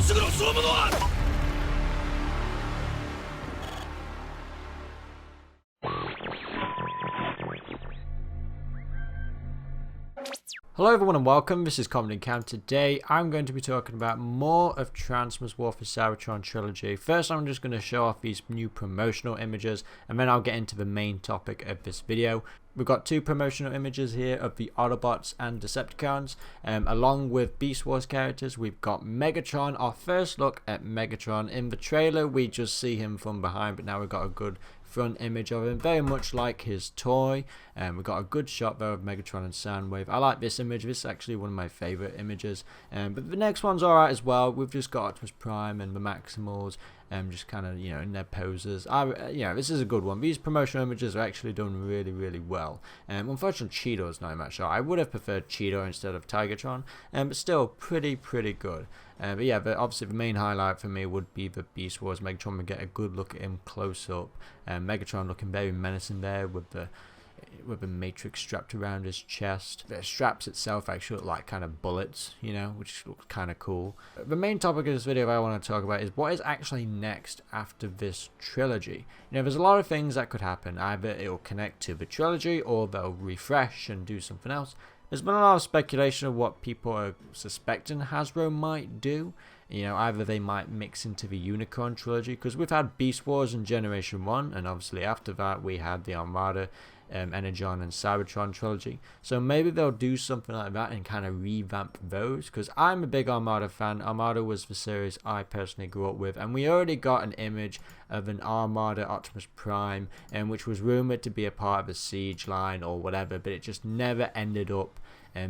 Hello everyone and welcome, this is Comedy Cam. Today I'm going to be talking about more of Transformers War for Cybertron Trilogy. First I'm just going to show off these new promotional images and then I'll get into the main topic of this video. We've got two promotional images here of the Autobots and Decepticons. Along with Beast Wars characters, we've got Megatron. Our first look at Megatron. In the trailer we just see him from behind, but now we've got a good front image of him, very much like his toy. We've got a good shot there of Megatron and Soundwave. I like this image. This is actually one of my favorite images. But the next one's alright as well. We've just got Optimus Prime and the Maximals, just kind of, you know, in their poses. This is a good one. These promotional images are actually done really, really well. Unfortunately, Cheeto's not in that shot. I would have preferred Cheeto instead of Tigertron, but still pretty good. But yeah, obviously the main highlight for me would be the Beast Wars. Megatron would get a good look at him close up. Megatron looking very menacing there with the matrix strapped around his chest. The straps itself actually look like kind of bullets, you know, which looks kind of cool. The main topic of this video I want to talk about is what is actually next after this trilogy. You know, there's a lot of things that could happen. Either it'll connect to the trilogy or they'll refresh and do something else. There's been a lot of speculation of what people are suspecting Hasbro might do. You know, either they might mix into the Unicorn Trilogy, because we've had Beast Wars in Generation 1, and obviously after that we had the Armada, Energon and Cybertron Trilogy. So maybe they'll do something like that and kind of revamp those, because I'm a big Armada fan. Armada was the series I personally grew up with, and we already got an image of an Armada Optimus Prime, which was rumored to be a part of the Siege line or whatever, but it just never ended up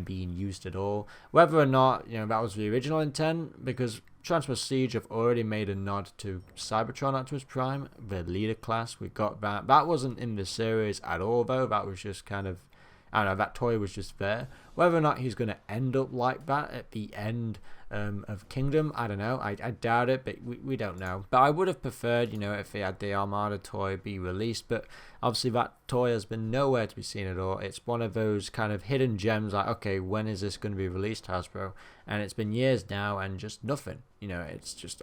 being used at all. Whether or not, you know, that was the original intent, because Transformers Siege have already made a nod to Cybertron Optimus Prime, the leader class. We got that. That wasn't in the series at all, though. That was just kind of, I don't know, that toy was just there. Whether or not he's going to end up like that at the end of Kingdom, I don't know. I doubt it, but we don't know. But I would have preferred, you know, if they had the Armada toy be released, but obviously that toy has been nowhere to be seen at all. It's one of those kind of hidden gems, like, okay, when is this going to be released, Hasbro? And it's been years now and just nothing. You know, it's just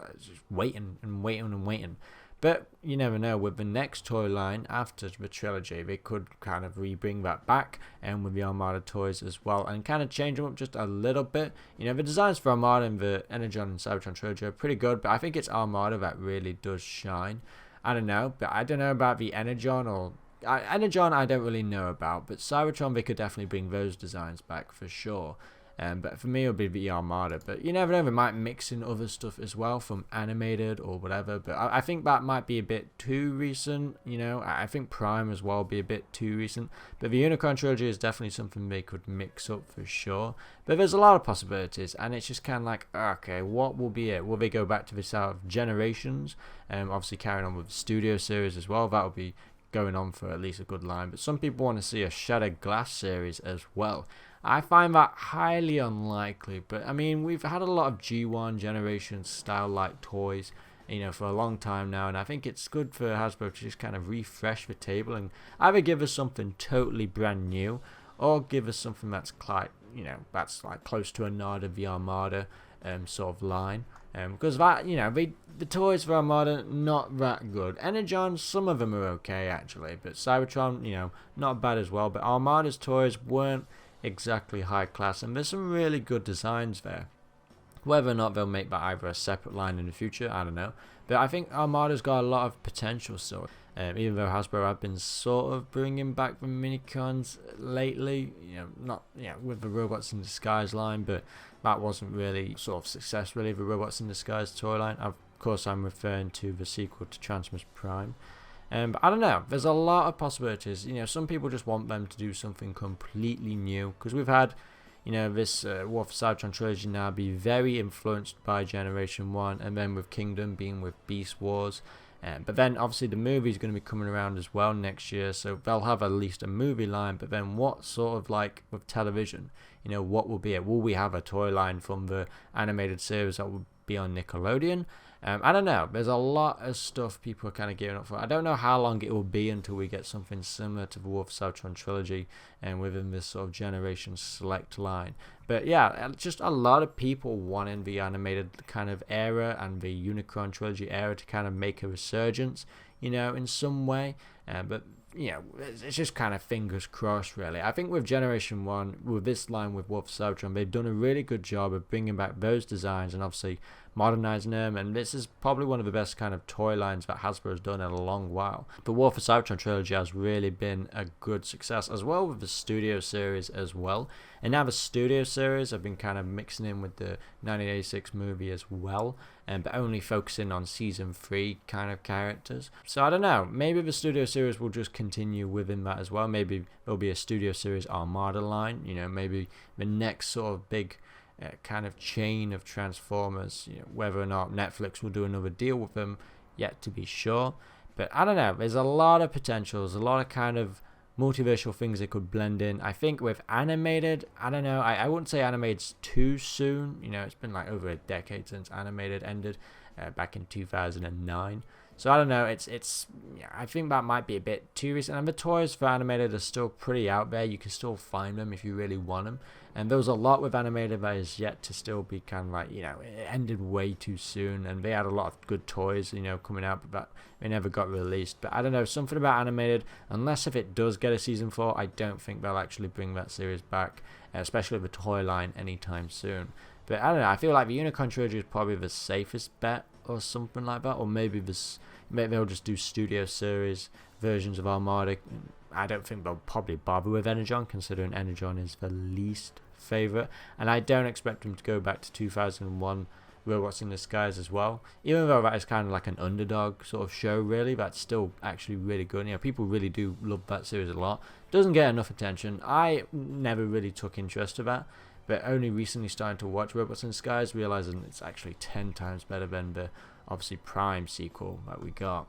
waiting and waiting and waiting. But you never know, with the next toy line after the trilogy, they could kind of bring that back, and with the Armada toys as well, and kind of change them up just a little bit. You know, the designs for Armada and the Energon and Cybertron Trilogy are pretty good, but I think it's Armada that really does shine. I don't know, but I don't know about the Energon or... Energon I don't really know about, but Cybertron, they could definitely bring those designs back for sure. But for me it would be the Armada, but you never know, they might mix in other stuff as well from animated or whatever, but I think that might be a bit too recent. You know, I think Prime as well be a bit too recent, but the Unicorn Trilogy is definitely something they could mix up for sure. But there's a lot of possibilities, and it's just kind of like, okay, what will be it? Will they go back to this out of Generations, obviously carrying on with the Studio series as well? That will be going on for at least a good line, but some people want to see a Shattered Glass series as well. I find that highly unlikely, but I mean, we've had a lot of G1 generation style like toys, you know, for a long time now, and I think it's good for Hasbro to just kind of refresh the table and either give us something totally brand new or give us something that's like, you know, that's like close to a nod of the Armada sort of line. Because that, you know, the toys for Armada, not that good. Energon, some of them are okay actually, but Cybertron, you know, not bad as well. But Armada's toys weren't exactly high class, and there's some really good designs there. Whether or not they'll make that either a separate line in the future, I don't know. But I think Armada's got a lot of potential still. Even though Hasbro have been sort of bringing back the minicons lately, you know, not, you know, with the Robots in Disguise line, but that wasn't really sort of success really, the Robots in Disguise toy line. Of course I'm referring to the sequel to Transformers Prime. But I don't know, there's a lot of possibilities. You know, some people just want them to do something completely new, because we've had, you know, this War for Cybertron Trilogy now be very influenced by Generation 1, and then with Kingdom being with Beast Wars. But then obviously the movie's going to be coming around as well next year, so they'll have at least a movie line. But then what sort of, like with television, you know, what will be it? Will we have a toy line from the animated series that will be on Nickelodeon? I don't know. There's a lot of stuff people are kind of gearing up for. I don't know how long it will be until we get something similar to the War for Cybertron Trilogy and within this sort of Generation Select line. But yeah, just a lot of people wanting the animated kind of era and the Unicron Trilogy era to kind of make a resurgence, you know, in some way. But you know, it's just kind of fingers crossed, really. I think with Generation 1, with this line with War for Cybertron, they've done a really good job of bringing back those designs and obviously modernizing them, and this is probably one of the best kind of toy lines that Hasbro has done in a long while. The War for Cybertron Trilogy has really been a good success, as well with the Studio Series as well. And now the Studio Series have been kind of mixing in with the 1986 movie as well, but only focusing on Season 3 kind of characters. So I don't know, maybe the Studio Series will just continue within that as well. Maybe there'll be a Studio Series Armada line, you know, maybe the next sort of big kind of chain of Transformers, you know, whether or not Netflix will do another deal with them, yet to be sure. But I don't know, there's a lot of potentials, a lot of kind of multiversal things they could blend in. I think with animated, I don't know, I wouldn't say animated's too soon. You know, it's been like over a decade since animated ended, back in 2009. So I don't know, it's yeah, I think that might be a bit too recent. And the toys for animated are still pretty out there. You can still find them if you really want them. And there was a lot with animated that is yet to still be kind of like, you know, it ended way too soon. And they had a lot of good toys, you know, coming out, but they never got released. But I don't know, something about animated, unless if it does get a season 4, I don't think they'll actually bring that series back, especially the toy line anytime soon. But I don't know, I feel like the Unicron Trilogy is probably the safest bet or something like that. Or maybe they'll just do Studio Series versions of Armada. I don't think they'll probably bother with Energon, considering Energon is the least favourite. And I don't expect them to go back to 2001 Robots in Disguise as well. Even though that is kind of like an underdog sort of show, really, that's still actually really good. You know, people really do love that series a lot. Doesn't get enough attention. I never really took interest to that, but only recently starting to watch Robots in Disguise, realizing it's actually 10 times better than the obviously Prime sequel that we got.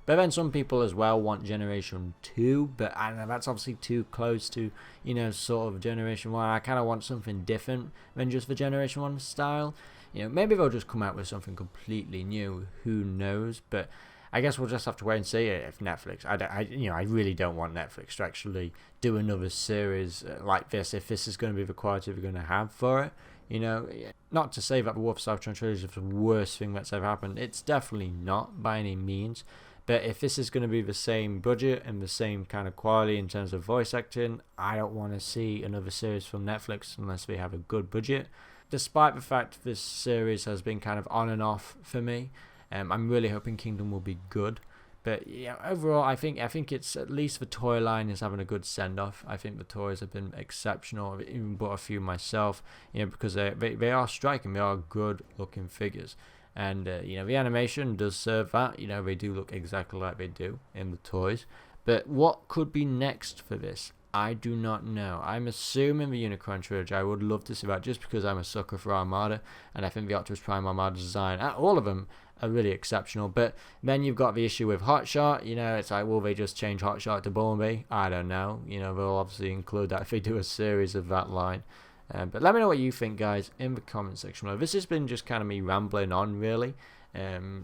But then some people as well want Generation 2, but I don't know, that's obviously too close to, you know, sort of Generation 1. I kind of want something different than just the Generation 1 style. You know, maybe they'll just come out with something completely new, who knows, but I guess we'll just have to wait and see if Netflix, I really don't want Netflix to actually do another series like this, if this is going to be the quality we're going to have for it. You know, not to say that the War for Cybertron Trilogy is the worst thing that's ever happened. It's definitely not by any means. But if this is going to be the same budget and the same kind of quality in terms of voice acting, I don't want to see another series from Netflix unless they have a good budget. Despite the fact this series has been kind of on and off for me, I'm really hoping Kingdom will be good. But yeah, overall, I think it's at least the toy line is having a good send-off. I think the toys have been exceptional. I've even bought a few myself, you know, because they are striking. They are good-looking figures. And, you know, the animation does serve that. You know, they do look exactly like they do in the toys. But what could be next for this? I do not know. I'm assuming the Unicron Trilogy. I would love to see that just because I'm a sucker for Armada. And I think the Optimus Prime Armada design, all of them, are really exceptional. But then you've got the issue with Hotshot. You know, it's like, will they just change Hotshot to Bumblebee? I don't know. You know, they'll obviously include that if they do a series of that line. But let me know what you think, guys, in the comment section below. This has been just kind of me rambling on, really.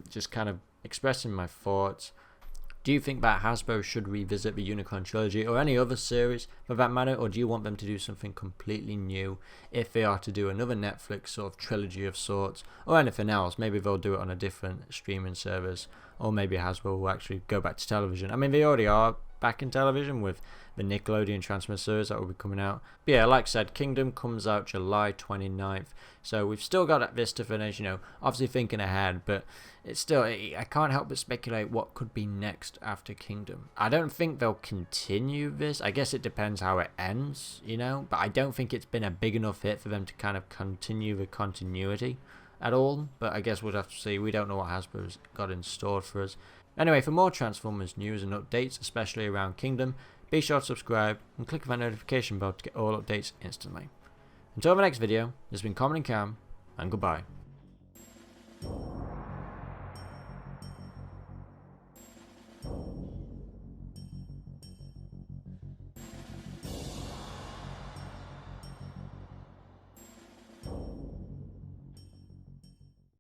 Just kind of expressing my thoughts. Do you think that Hasbro should revisit the Unicron Trilogy or any other series for that matter, or do you want them to do something completely new if they are to do another Netflix sort of trilogy of sorts, or anything else? Maybe they'll do it on a different streaming service, or maybe Hasbro will actually go back to television. I mean, they already are back in television with the Nickelodeon Transformers series that will be coming out. But yeah, like I said, Kingdom comes out July 29th, so we've still got this to finish, you know, obviously thinking ahead, but it's still, I can't help but speculate what could be next after Kingdom. I don't think they'll continue this. I guess it depends how it ends, you know, but I don't think it's been a big enough hit for them to kind of continue the continuity at all. But I guess we'll have to see. We don't know what Hasbro's got in store for us. Anyway, for more Transformers news and updates, especially around Kingdom, be sure to subscribe and click that notification bell to get all updates instantly. Until the next video, this has been Common and Cam, and goodbye.